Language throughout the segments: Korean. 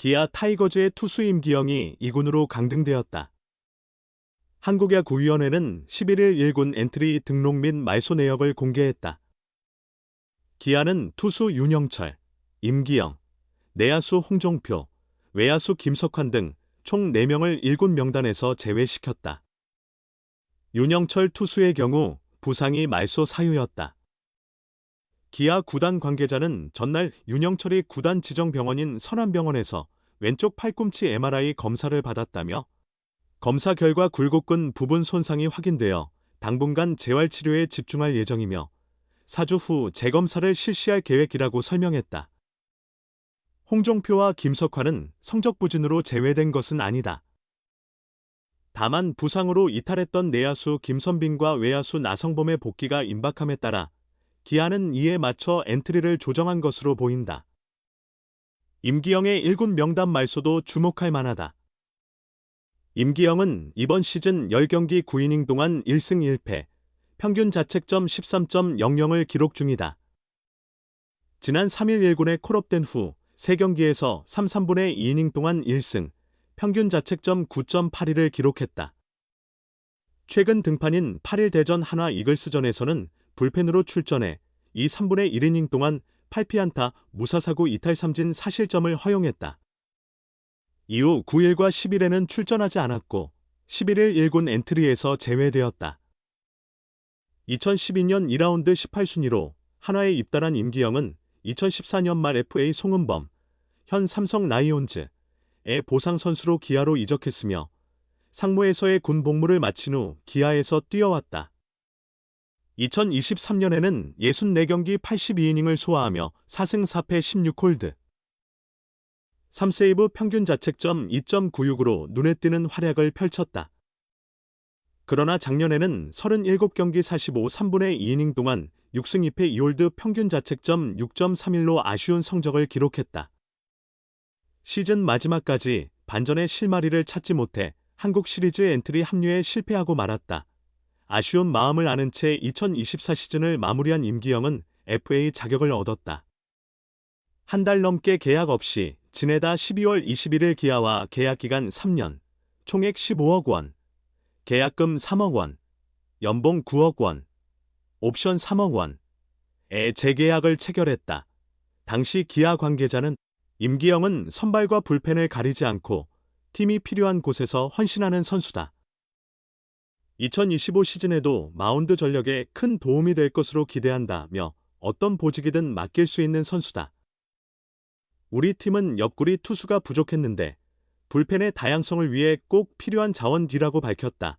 기아 타이거즈의 투수 임기영이 2군으로 강등되었다. 한국야구위원회는 11일 1군 엔트리 등록 및 말소 내역을 공개했다. 기아는 투수 윤영철, 임기영, 내야수 홍종표, 외야수 김석환 등 총 4명을 1군 명단에서 제외시켰다. 윤영철 투수의 경우 부상이 말소 사유였다. 기아 구단 관계자는 전날 윤영철이 구단 지정 병원인 선안병원에서 왼쪽 팔꿈치 MRI 검사를 받았다며 검사 결과 굴곡근 부분 손상이 확인되어 당분간 재활치료에 집중할 예정이며 4주 후 재검사를 실시할 계획이라고 설명했다. 홍종표와 김석환은 성적 부진으로 제외된 것은 아니다. 다만 부상으로 이탈했던 내야수 김선빈과 외야수 나성범의 복귀가 임박함에 따라 기아는 이에 맞춰 엔트리를 조정한 것으로 보인다. 임기영의 1군 명단 말소도 주목할 만하다. 임기영은 이번 시즌 10경기 9이닝 동안 1승 1패, 평균 자책점 13.00을 기록 중이다. 지난 3일 1군에 콜업된 후 3경기에서 3, 3분의 2이닝 동안 1승, 평균 자책점 9.82를 기록했다. 최근 등판인 8일 대전 한화 이글스전에서는 불펜으로 출전해 2, 3분의 1이닝 동안 8피안타, 무사사구 이탈 3진 4실점을 허용했다. 이후 9일과 10일에는 출전하지 않았고 11일 1군 엔트리에서 제외되었다. 2012년 2라운드 18순위로 한화에 입단한 임기영은 2014년 말 FA 송은범, 현 삼성 라이온즈의 보상 선수로 기아로 이적했으며 상무에서의 군 복무를 마친 후 기아에서 뛰어왔다. 2023년에는 64경기 82이닝을 소화하며 4승 4패 16홀드, 3세이브 평균 자책점 2.96으로 눈에 띄는 활약을 펼쳤다. 그러나 작년에는 37경기 45, 3분의 2이닝 동안 6승 2패 2홀드 평균 자책점 6.31로 아쉬운 성적을 기록했다. 시즌 마지막까지 반전의 실마리를 찾지 못해 한국 시리즈 엔트리 합류에 실패하고 말았다. 아쉬운 마음을 아는 채 2024 시즌을 마무리한 임기영은 FA 자격을 얻었다. 한 달 넘게 계약 없이 지내다 12월 21일 기아와 계약기간 3년, 총액 15억 원, 계약금 3억 원, 연봉 9억 원, 옵션 3억 원에 재계약을 체결했다. 당시 기아 관계자는 임기영은 선발과 불펜을 가리지 않고 팀이 필요한 곳에서 헌신하는 선수다. 2025 시즌에도 마운드 전력에 큰 도움이 될 것으로 기대한다며 어떤 보직이든 맡길 수 있는 선수다. 우리 팀은 옆구리 투수가 부족했는데 불펜의 다양성을 위해 꼭 필요한 자원 D라고 밝혔다.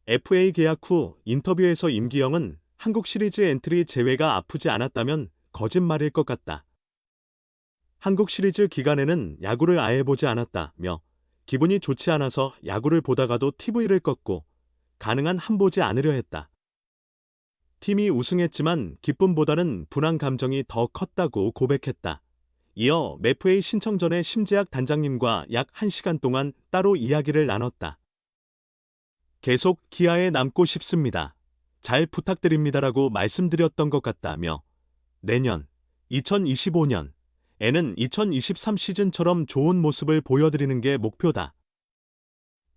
FA 계약 후 인터뷰에서 임기영은 한국 시리즈 엔트리 제외가 아프지 않았다면 거짓말일 것 같다. 한국 시리즈 기간에는 야구를 아예 보지 않았다며 기분이 좋지 않아서 야구를 보다가도 TV를 껐고 가능한 한 보지 않으려 했다. 팀이 우승했지만 기쁨보다는 분한 감정이 더 컸다고 고백했다. 이어 FA 신청 전에 심재학 단장님과 약 1시간 동안 따로 이야기를 나눴다. 계속 기아에 남고 싶습니다. 잘 부탁드립니다라고 말씀드렸던 것 같다며 내년 2025년에는 2023 시즌처럼 좋은 모습을 보여드리는 게 목표다.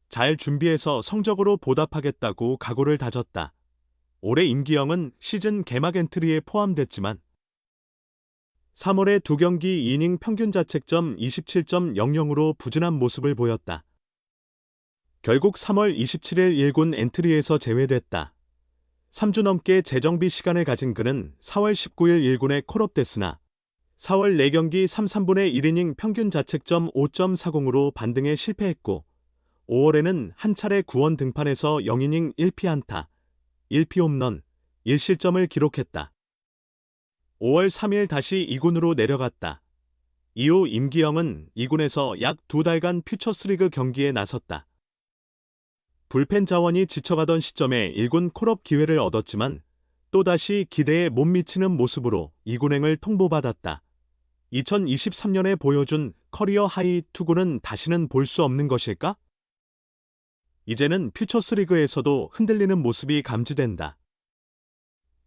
잘 준비해서 성적으로 보답하겠다고 각오를 다졌다. 올해 임기영은 시즌 개막 엔트리에 포함됐지만 3월에 2경기 이닝 평균 자책점 27.00으로 부진한 모습을 보였다. 결국 3월 27일 1군 엔트리에서 제외됐다. 3주 넘게 재정비 시간을 가진 그는 4월 19일 1군에 콜업됐으나 4월 4경기 3, 3분의 1이닝 평균 자책점 5.40으로 반등에 실패했고 5월에는 한 차례 구원 등판에서 0이닝 1피안타, 1피 홈런, 1실점을 기록했다. 5월 3일 다시 2군으로 내려갔다. 이후 임기영은 2군에서 약 2달간 퓨처스리그 경기에 나섰다. 불펜 자원이 지쳐가던 시점에 1군 콜업 기회를 얻었지만 또다시 기대에 못 미치는 모습으로 2군행을 통보받았다. 2023년에 보여준 커리어 하이 투구는 다시는 볼 수 없는 것일까? 이제는 퓨처스리그에서도 흔들리는 모습이 감지된다.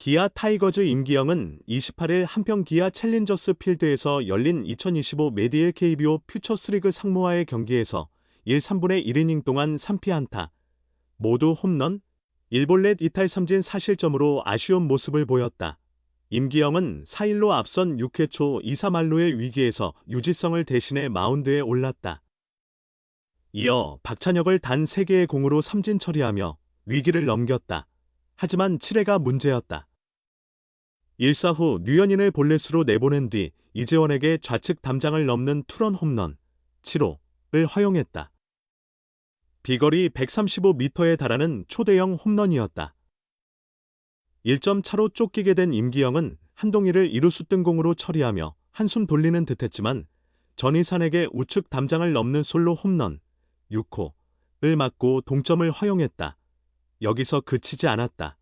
기아 타이거즈 임기영은 28일 한평 기아 챌린저스 필드에서 열린 2025 메디엘 KBO 퓨처스리그 상무와의 경기에서 1, 3분의 1이닝 동안 3피안타, 모두 홈런, 1볼넷 이탈 3진 4실점으로 아쉬운 모습을 보였다. 임기영은 4-1로 앞선 6회 초 2-3만루의 위기에서 유지성을 대신해 마운드에 올랐다. 이어 박찬혁을 단 3개의 공으로 삼진 처리하며 위기를 넘겼다. 하지만 7회가 문제였다. 1사 후 류현인을 볼넷으로 내보낸 뒤 이재원에게 좌측 담장을 넘는 투런 홈런 7호를 허용했다. 비거리 135m에 달하는 초대형 홈런이었다. 1점 차로 쫓기게 된 임기영은 한동희를 이루수 뜬공으로 처리하며 한숨 돌리는 듯했지만 전희산에게 우측 담장을 넘는 솔로 홈런 6호를 맞고 동점을 허용했다. 여기서 그치지 않았다.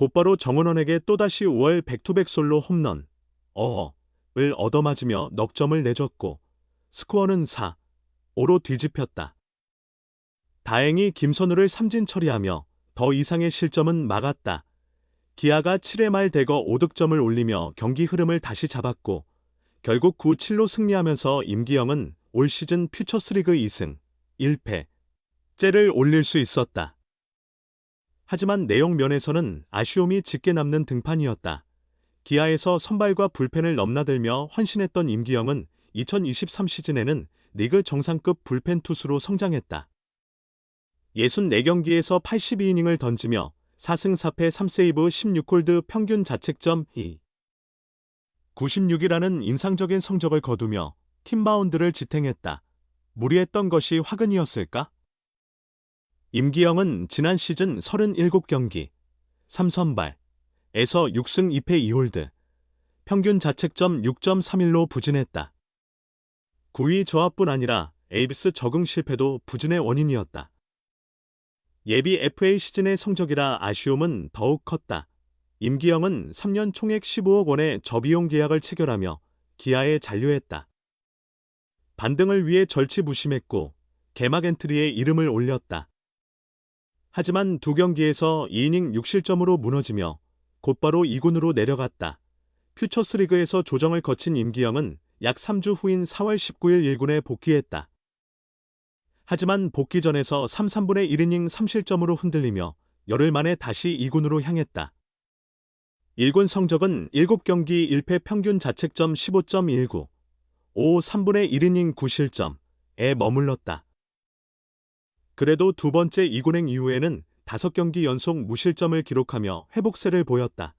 곧바로 정은원에게 또다시 5월 백투백 솔로 홈런 을 얻어맞으며 넉점을 내줬고 스코어는 4-5로 뒤집혔다. 다행히 김선우를 삼진 처리하며 더 이상의 실점은 막았다. 기아가 7회 말 대거 5득점을 올리며 경기 흐름을 다시 잡았고 결국 9-7로 승리하면서 임기영은 올 시즌 퓨처스리그 2승 1패째를 올릴 수 있었다. 하지만 내용 면에서는 아쉬움이 짙게 남는 등판이었다. 기아에서 선발과 불펜을 넘나들며 헌신했던 임기영은 2023 시즌에는 리그 정상급 불펜 투수로 성장했다. 64경기에서 82이닝을 던지며 4승 4패 3세이브 16홀드 평균 자책점 96이라는 인상적인 성적을 거두며 팀 바운드를 지탱했다. 무리했던 것이 화근이었을까? 임기영은 지난 시즌 37경기 3선발에서 6승 2패 2홀드, 평균 자책점 6.31로 부진했다. 9위 저하뿐 아니라 에이비스 적응 실패도 부진의 원인이었다. 예비 FA 시즌의 성적이라 아쉬움은 더욱 컸다. 임기영은 3년 총액 15억 원의 저비용 계약을 체결하며 기아에 잔류했다. 반등을 위해 절치부심했고 개막 엔트리에 이름을 올렸다. 하지만 2경기에서 2이닝 6실점으로 무너지며 곧바로 2군으로 내려갔다. 퓨처스리그에서 조정을 거친 임기영은 약 3주 후인 4월 19일 1군에 복귀했다. 하지만 복귀전에서 3-3분의 1이닝 3실점으로 흔들리며 열흘 만에 다시 2군으로 향했다. 1군 성적은 7경기 1패 평균 자책점 15.19, 3분의 1이닝 9실점에 머물렀다. 그래도 두 번째 2군행 이후에는 5경기 연속 무실점을 기록하며 회복세를 보였다.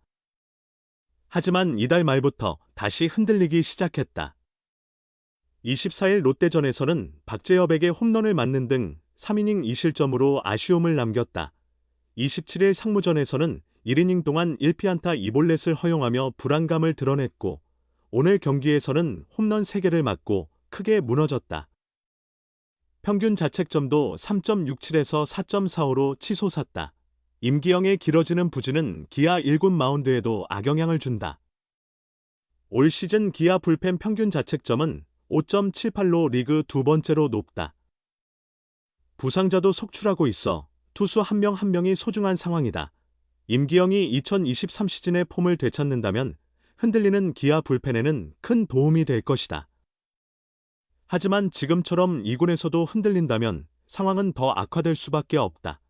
하지만 이달 말부터 다시 흔들리기 시작했다. 24일 롯데전에서는 박재엽에게 홈런을 맞는 등 3이닝 2실점으로 아쉬움을 남겼다. 27일 상무전에서는 1이닝 동안 1피안타 2볼넷을 허용하며 불안감을 드러냈고 오늘 경기에서는 홈런 3개를 맞고 크게 무너졌다. 평균 자책점도 3.67에서 4.45로 치솟았다. 임기영의 길어지는 부진은 기아 1군 마운드에도 악영향을 준다. 올 시즌 기아 불펜 평균 자책점은 5.78로 리그 두 번째로 높다. 부상자도 속출하고 있어 투수 한 명 한 명이 소중한 상황이다. 임기영이 2023 시즌의 폼을 되찾는다면 흔들리는 기아 불펜에는 큰 도움이 될 것이다. 하지만 지금처럼 2군에서도 흔들린다면 상황은 더 악화될 수밖에 없다.